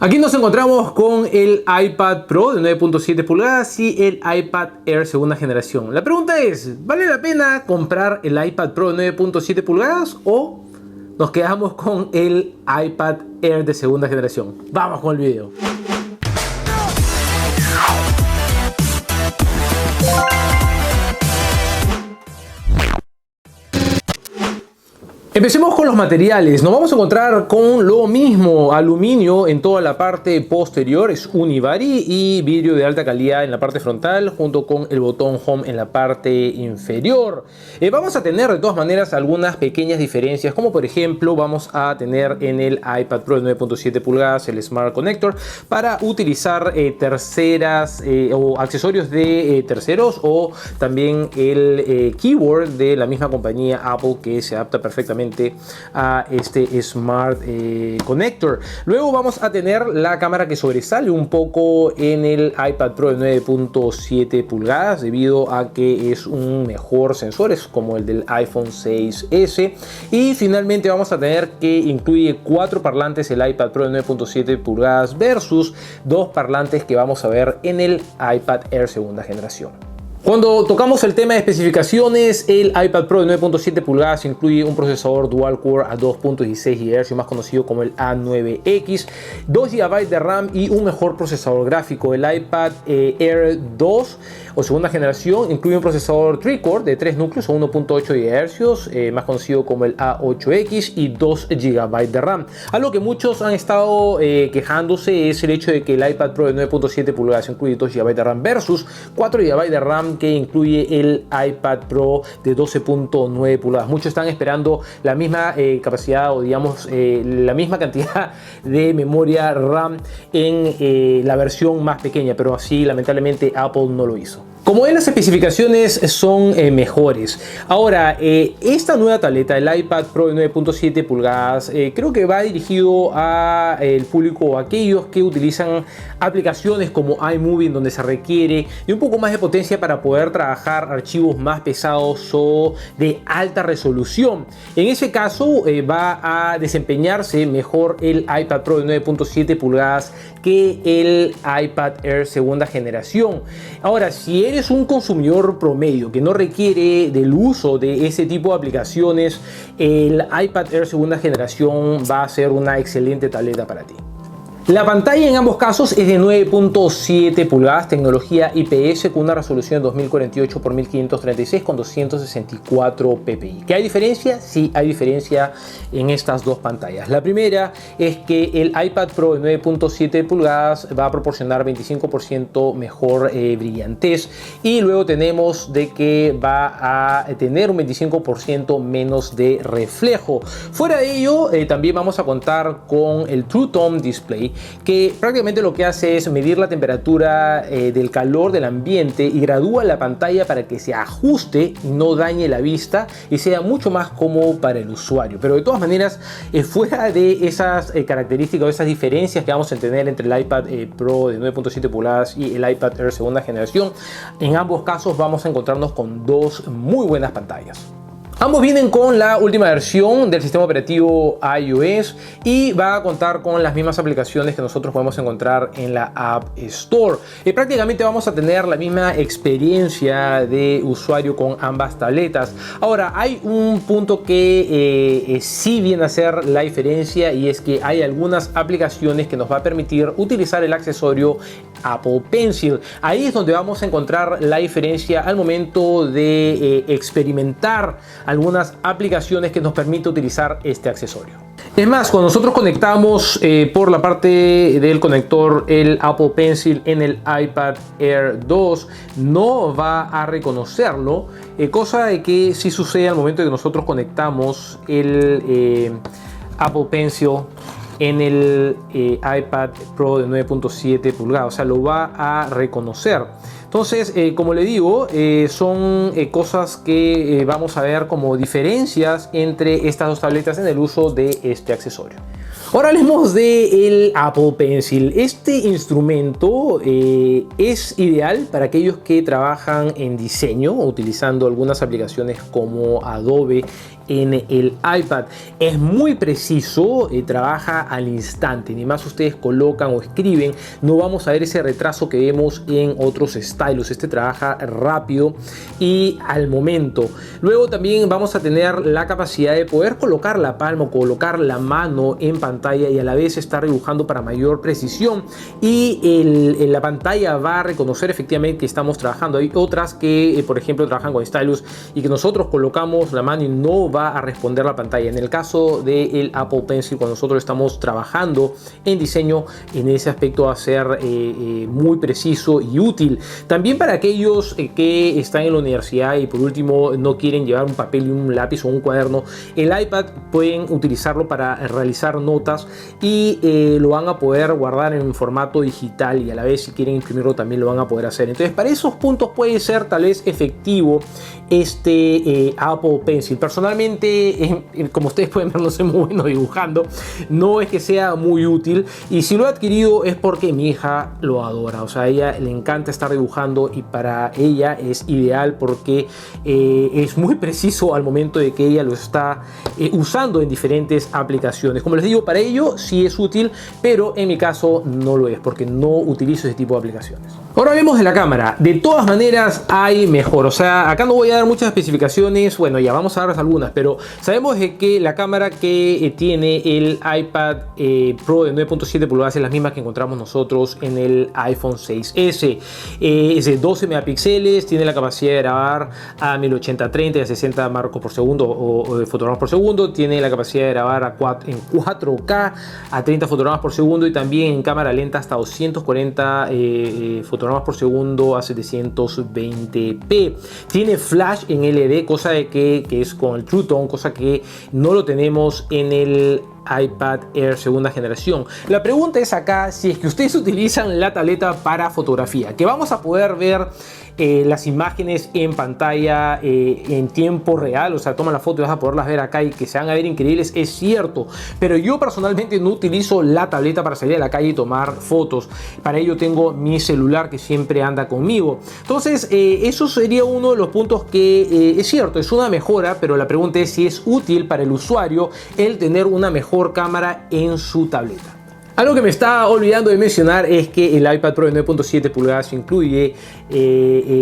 Aquí nos encontramos con el iPad Pro de 9.7 pulgadas y el iPad Air segunda generación. La pregunta es, ¿vale la pena comprar el iPad Pro de 9.7 pulgadas o nos quedamos con el iPad Air de segunda generación? Vamos con el video. Empecemos con los materiales. Nos vamos a encontrar con lo mismo, aluminio en toda la parte posterior, es Univari, y vidrio de alta calidad en la parte frontal junto con el botón Home en la parte inferior. Vamos a tener de todas maneras algunas pequeñas diferencias, como por ejemplo vamos a tener en el iPad Pro de 9.7 pulgadas el Smart Connector para utilizar terceras o accesorios de terceros, o también el keyboard de la misma compañía Apple, que se adapta perfectamente a este Smart Connector. Luego vamos a tener la cámara que sobresale un poco en el iPad Pro de 9.7 pulgadas debido a que es un mejor sensor, es como el del iPhone 6S. Y finalmente vamos a tener que incluye 4 parlantes el iPad Pro de 9.7 pulgadas versus 2 parlantes que vamos a ver en el iPad Air segunda generación. Cuando tocamos el tema de especificaciones, el iPad Pro de 9.7 pulgadas incluye un procesador dual core a 2.16 GHz, más conocido como el A9X, 2 GB de RAM y un mejor procesador gráfico. El iPad Air 2 o segunda generación incluye un procesador tri-core de 3 núcleos a 1.8 GHz, más conocido como el A8X, y 2 GB de RAM. Algo que muchos han estado quejándose es el hecho de que el iPad Pro de 9.7 pulgadas incluye 2 GB de RAM versus 4 GB de RAM que incluye el iPad Pro de 12.9 pulgadas. Muchos están esperando la misma capacidad, o digamos la misma cantidad de memoria RAM en la versión más pequeña, pero así lamentablemente Apple no lo hizo. Como ven, las especificaciones son mejores. Ahora, esta nueva tableta, el iPad Pro de 9.7 pulgadas, creo que va dirigido a el público o aquellos que utilizan aplicaciones como iMovie, en donde se requiere de un poco más de potencia para poder trabajar archivos más pesados o de alta resolución. En ese caso, va a desempeñarse mejor el iPad Pro de 9.7 pulgadas que el iPad Air segunda generación. Ahora, si eres un consumidor promedio que no requiere del uso de ese tipo de aplicaciones, el iPad Air segunda generación va a ser una excelente tableta para ti. La pantalla en ambos casos es de 9.7 pulgadas, tecnología IPS con una resolución de 2048 x 1536 con 264 ppi. ¿Qué hay diferencia? Sí, hay diferencia en estas dos pantallas. La primera es que el iPad Pro de 9.7 pulgadas va a proporcionar 25% mejor brillantez, y luego tenemos de que va a tener un 25% menos de reflejo. Fuera de ello, también vamos a contar con el True Tone Display, que prácticamente lo que hace es medir la temperatura del calor del ambiente y gradúa la pantalla para que se ajuste y no dañe la vista y sea mucho más cómodo para el usuario. Pero de todas maneras, fuera de esas características o esas diferencias que vamos a tener entre el iPad Pro de 9.7 pulgadas y el iPad Air segunda generación, en ambos casos vamos a encontrarnos con dos muy buenas pantallas. Ambos vienen con la última versión del sistema operativo iOS y va a contar con las mismas aplicaciones que nosotros podemos encontrar en la App Store. Prácticamente vamos a tener la misma experiencia de usuario con ambas tabletas. Ahora, hay un punto que sí viene a ser la diferencia, y es que hay algunas aplicaciones que nos va a permitir utilizar el accesorio Apple Pencil. Ahí es donde vamos a encontrar la diferencia al momento de experimentar algunas aplicaciones que nos permite utilizar este accesorio. Es más, cuando nosotros conectamos por la parte del conector el Apple Pencil en el iPad Air 2, no va a reconocerlo, cosa de que sí sucede al momento de que nosotros conectamos el Apple Pencil en el iPad Pro de 9.7 pulgadas, o sea, lo va a reconocer. Entonces, como le digo, son cosas que vamos a ver como diferencias entre estas dos tabletas en el uso de este accesorio. Ahora hablemos del Apple Pencil. Este instrumento es ideal para aquellos que trabajan en diseño utilizando algunas aplicaciones como Adobe en el iPad. Es muy preciso, trabaja al instante, ni más ustedes colocan o escriben, no vamos a ver ese retraso que vemos en otros stylus. Este trabaja rápido y al momento. Luego también vamos a tener la capacidad de poder colocar la palma o colocar la mano en pantalla y a la vez estar dibujando para mayor precisión, y la pantalla va a reconocer efectivamente que estamos trabajando. Hay otras que por ejemplo trabajan con stylus y que nosotros colocamos la mano y no va a responder la pantalla. En el caso del Apple Pencil, cuando nosotros estamos trabajando en diseño, en ese aspecto va a ser muy preciso y útil. También para aquellos que están en la universidad y por último no quieren llevar un papel y un lápiz o un cuaderno, el iPad pueden utilizarlo para realizar notas y lo van a poder guardar en un formato digital, y a la vez si quieren imprimirlo también lo van a poder hacer. Entonces para esos puntos puede ser tal vez efectivo este Apple Pencil. Personalmente, como ustedes pueden ver, no soy muy bueno dibujando, no es que sea muy útil, y si lo he adquirido es porque mi hija lo adora. O sea, a ella le encanta estar dibujando y para ella es ideal porque es muy preciso al momento de que ella lo está usando en diferentes aplicaciones. Como les digo, para ello sí es útil, pero en mi caso no lo es porque no utilizo ese tipo de aplicaciones. Ahora hablemos de la cámara. De todas maneras hay mejor. O sea, acá no voy a dar muchas especificaciones. Bueno, ya vamos a darles algunas, pero sabemos de que la cámara que tiene el iPad Pro de 9.7 pulgadas es la misma que encontramos nosotros en el iPhone 6S. Es de 12 megapíxeles, tiene la capacidad de grabar a 1080-30 y a 60 marcos por segundo o fotogramas por segundo. Tiene la capacidad de grabar en 4K a 30 fotogramas por segundo y también en cámara lenta hasta 240 fotogramas por segundo a 720p. Tiene flash en LED, cosa de que es con el True Tone, cosa que no lo tenemos en el iPad Air segunda generación. La pregunta es acá si es que ustedes utilizan la tableta para fotografía, que vamos a poder ver las imágenes en pantalla en tiempo real. O sea, toma la foto y vas a poderlas ver acá y que se van a ver increíbles, es cierto, pero yo personalmente no utilizo la tableta para salir a la calle y tomar fotos. Para ello tengo mi celular que siempre anda conmigo. Entonces eso sería uno de los puntos que es cierto, es una mejora, pero la pregunta es si es útil para el usuario el tener una mejor cámara en su tableta. Algo que me estaba olvidando de mencionar es que el iPad Pro de 9.7 pulgadas incluye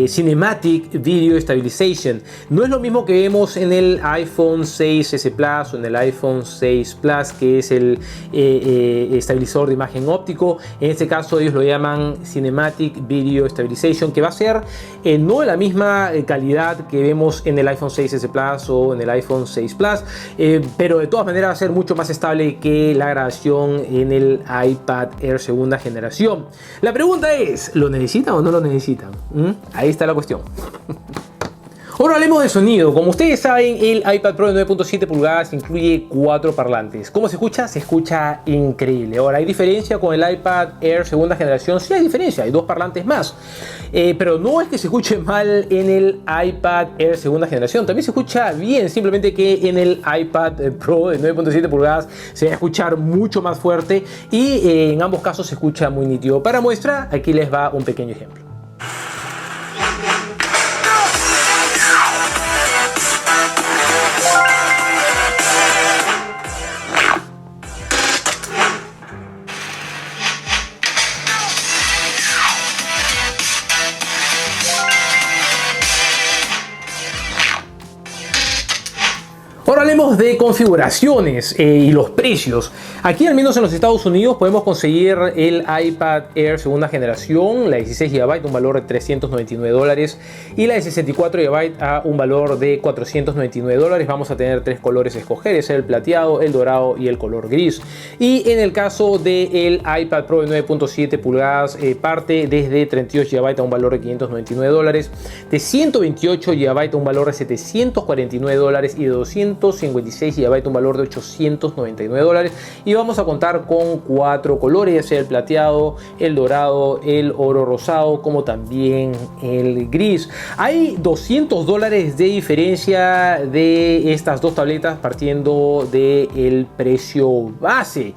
Cinematic Video Stabilization. No es lo mismo que vemos en el iPhone 6S Plus o en el iPhone 6 Plus, que es el estabilizador de imagen óptico. En este caso ellos lo llaman Cinematic Video Stabilization, que va a ser no de la misma calidad que vemos en el iPhone 6S Plus o en el iPhone 6 Plus, pero de todas maneras va a ser mucho más estable que la grabación en el iPad Air segunda generación. La pregunta es, ¿lo necesitan o no lo necesitan? Ahí está la cuestión. Ahora hablemos de sonido. Como ustedes saben, el iPad Pro de 9.7 pulgadas incluye 4 parlantes. ¿Cómo se escucha? Se escucha increíble. Ahora, ¿hay diferencia con el iPad Air segunda generación? Sí hay diferencia, hay 2 parlantes más. Pero no es que se escuche mal en el iPad Air segunda generación. También se escucha bien, simplemente que en el iPad Pro de 9.7 pulgadas se va a escuchar mucho más fuerte y en ambos casos se escucha muy nítido. Para muestra, aquí les va un pequeño ejemplo. Ahora hablemos de configuraciones y los precios. Aquí, al menos en los Estados Unidos, podemos conseguir el iPad Air segunda generación, la 16 GB a un valor de $399 y la de 64 GB a un valor de $499. Vamos a tener 3 colores a escoger, es el plateado, el dorado y el color gris. Y en el caso del iPad Pro de 9.7 pulgadas, parte desde 32 GB a un valor de $599, de 128 GB a un valor de $749 y de 256 GB a un valor de $899. Y vamos a contar con 4 colores, ya sea el plateado, el dorado, el oro rosado, como también el gris. Hay $200 de diferencia de estas dos tabletas partiendo del precio base.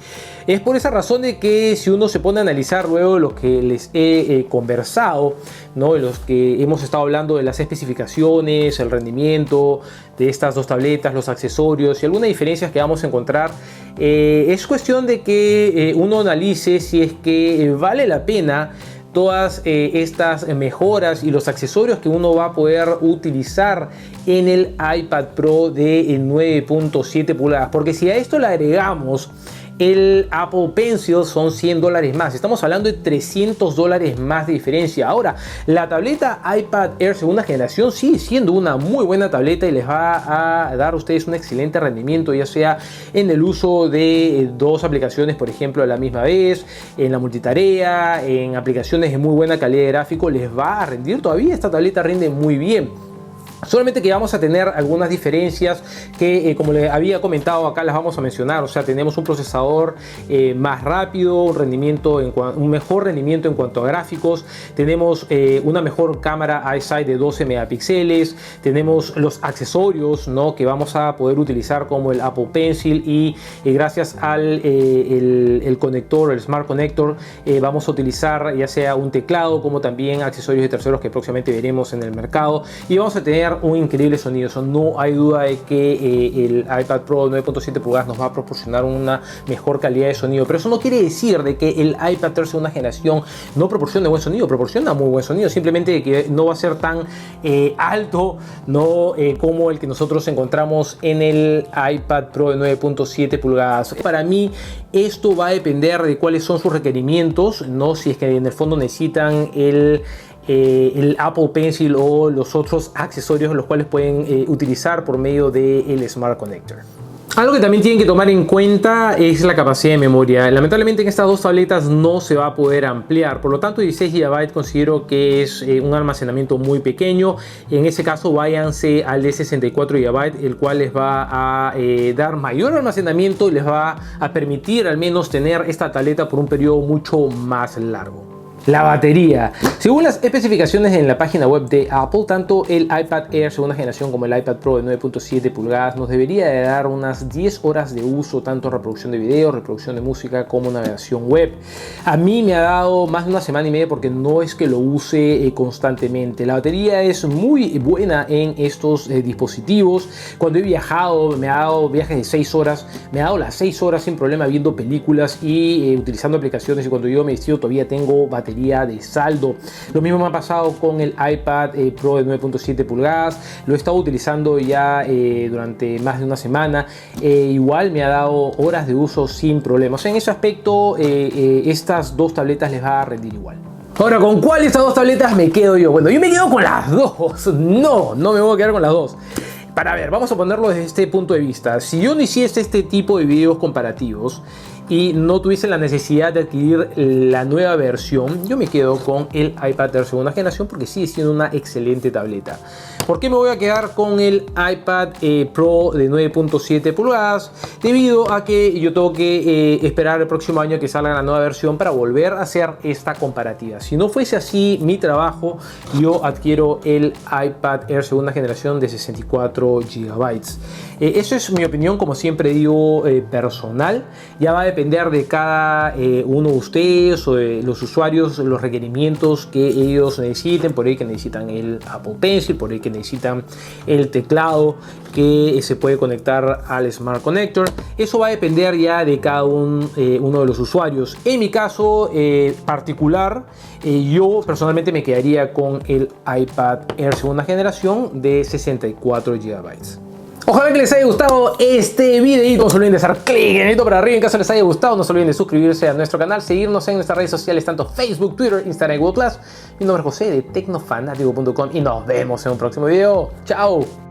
Es por esa razón de que si uno se pone a analizar luego lo que les he conversado, ¿no? De los que hemos estado hablando de las especificaciones, el rendimiento de estas dos tabletas, los accesorios y algunas diferencias que vamos a encontrar, es cuestión de que uno analice si es que vale la pena todas estas mejoras y los accesorios que uno va a poder utilizar en el iPad Pro de 9.7 pulgadas, porque si a esto le agregamos el Apple Pencil, son $100 más. Estamos hablando de $300 más de diferencia. Ahora, la tableta iPad Air segunda generación sigue siendo una muy buena tableta y les va a dar a ustedes un excelente rendimiento, ya sea en el uso de dos aplicaciones, por ejemplo, a la misma vez, en la multitarea, en aplicaciones de muy buena calidad de gráfico. Les va a rendir todavía. Esta tableta rinde muy bien. Solamente que vamos a tener algunas diferencias que, como les había comentado acá, las vamos a mencionar. O sea, tenemos un procesador más rápido, un mejor rendimiento en cuanto a gráficos. Tenemos una mejor cámara iSight de 12 megapíxeles. Tenemos los accesorios, ¿no?, que vamos a poder utilizar, como el Apple Pencil, y gracias al el conector, el Smart Connector, vamos a utilizar ya sea un teclado como también accesorios de terceros que próximamente veremos en el mercado. Y vamos a tener un increíble sonido. Eso no hay duda de que el iPad Pro 9.7 pulgadas nos va a proporcionar una mejor calidad de sonido, pero eso no quiere decir de que el iPad Air segunda generación no proporcione buen sonido. Proporciona muy buen sonido, simplemente que no va a ser tan alto, no como el que nosotros encontramos en el iPad Pro de 9.7 pulgadas. Para mí esto va a depender de cuáles son sus requerimientos, no si es que en el fondo necesitan el Apple Pencil o los otros accesorios los cuales pueden utilizar por medio del Smart Connector. Algo que también tienen que tomar en cuenta es la capacidad de memoria. Lamentablemente en estas dos tabletas no se va a poder ampliar, por lo tanto 16 GB considero que es un almacenamiento muy pequeño. En ese caso váyanse al de 64 GB, el cual les va a dar mayor almacenamiento y les va a permitir al menos tener esta tableta por un periodo mucho más largo. La batería. Según las especificaciones en la página web de Apple, tanto el iPad Air segunda generación como el iPad Pro de 9.7 pulgadas nos debería de dar unas 10 horas de uso, tanto reproducción de video, reproducción de música como navegación web. A mí me ha dado más de una semana y media porque no es que lo use constantemente. La batería es muy buena en estos dispositivos. Cuando he viajado, me ha dado viajes de 6 horas, me ha dado las 6 horas sin problema viendo películas y utilizando aplicaciones, y cuando yo me decido todavía tengo batería de saldo. Lo mismo me ha pasado con el iPad Pro de 9.7 pulgadas. Lo he estado utilizando ya durante más de una semana. Igual me ha dado horas de uso sin problemas. En ese aspecto estas dos tabletas les va a rendir igual. Ahora, ¿con cuál de estas dos tabletas me quedo yo? Bueno, yo me quedo con las dos. No me voy a quedar con las dos. Para ver, vamos a ponerlo desde este punto de vista. Si yo no hiciese este tipo de videos comparativos y no tuviese la necesidad de adquirir la nueva versión, yo me quedo con el iPad Air segunda generación porque sigue siendo una excelente tableta. ¿Por qué me voy a quedar con el iPad Pro de 9.7 pulgadas? Debido a que yo tengo que esperar el próximo año que salga la nueva versión para volver a hacer esta comparativa. Si no fuese así mi trabajo, yo adquiero el iPad Air segunda generación de 64 GB. Eso es mi opinión, como siempre digo, personal. Ya va a depender de cada uno de ustedes o de los usuarios, los requerimientos que ellos necesiten. Por ahí que necesitan el Apple Pencil, por ahí que necesitan el teclado que se puede conectar al Smart Connector. Eso va a depender ya de cada uno de los usuarios. En mi caso particular, yo personalmente me quedaría con el iPad Air segunda generación de 64 GB. Ojalá que les haya gustado este videito. No se olviden de hacer clic en el dedito para arriba en caso les haya gustado. No se olviden de suscribirse a nuestro canal, seguirnos en nuestras redes sociales, tanto Facebook, Twitter, Instagram y Google+. Mi nombre es José de Tecnofanático.com y nos vemos en un próximo video. ¡Chao!